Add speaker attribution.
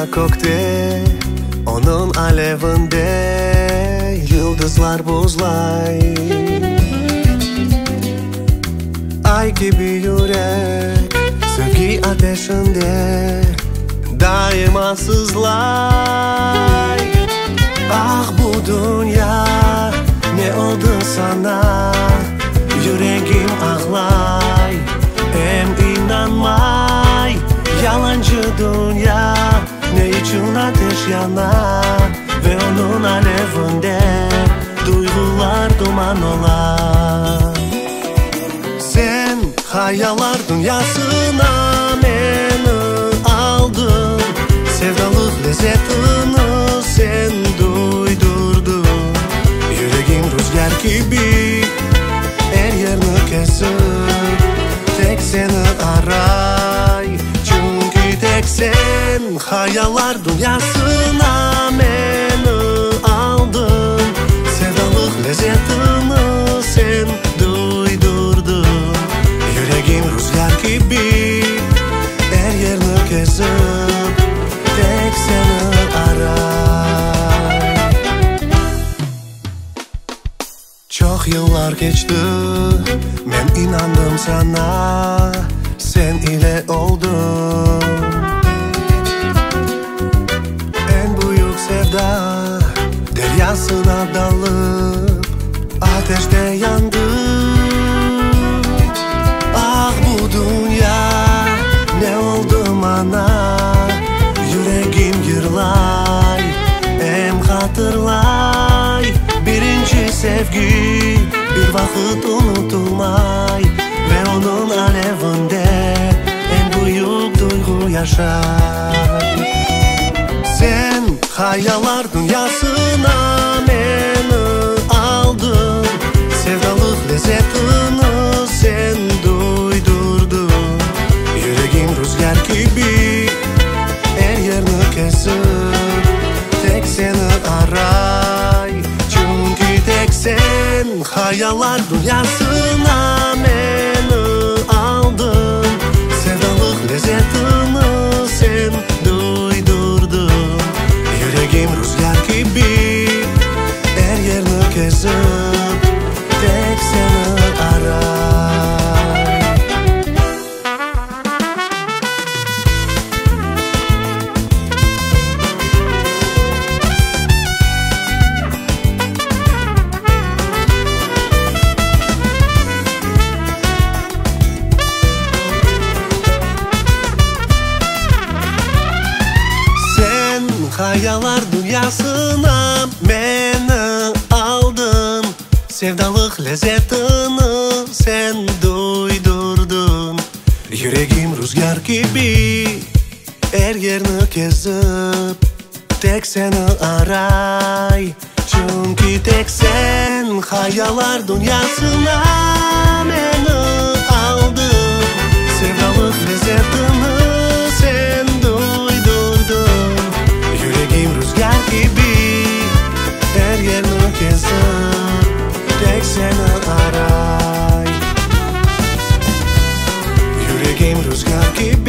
Speaker 1: gökte, onun alevinde yıldızlar buzlay. Ay gibi yürek sevgi ateşinde daima sızlay. Ah bu dünya ne oldu sana, yüreğim ağlay. Hem inanmay, yalancı dünya ne için ateş yanar ve onun alevinde duygular duman olar. Sen hayaller dünyasına beni aldın, sevdalık lezzetini sen duydurdun. Yüreğim rüzgar gibi her yerini kesip tek seni aray. Çünkü tek sen hayaller dünyasına beni aldın, sevdalık lezzetini sen duydurdun. Yüreğim rüzgar gibi her yerini kesip tek seni aray. Çok yıllar geçti, ben inandım sana, sen ile oldum. En büyük sevda deryasına dalıp ateşte yandım. Ah bu dünya ne oldu bana, yüreğim yırlay. Hem hatırlay, birinci sevgi bir vakit unutulmay ve onun alevinde en büyük duygu yaşar. Sen hayaller dünyasına beni aldın, sevdalık lezzetini sen duydurdun. Yüreğim rüzgar gibi her yerini kesip tek seni aray. Çünkü tek sen hayaller dünyasına beni aldın, sevdalık lezzetini sen duydurdun. Yüreğim rüzgar gibi her yerini kesip tek seni aray. Sen hayaller dünyasına beni aldın, sevdalık lezzetini sen duydurdun. Yüreğim rüzgar gibi her yerini kesip tek seni aray. Çünkü tek sen hayaller dünyasına beni aldın, sevdalık lezzetini sen duydurdun. Yüreğim rüzgar gibi her yerini kesip tek seni aray. Yüreğim rüzgar gibi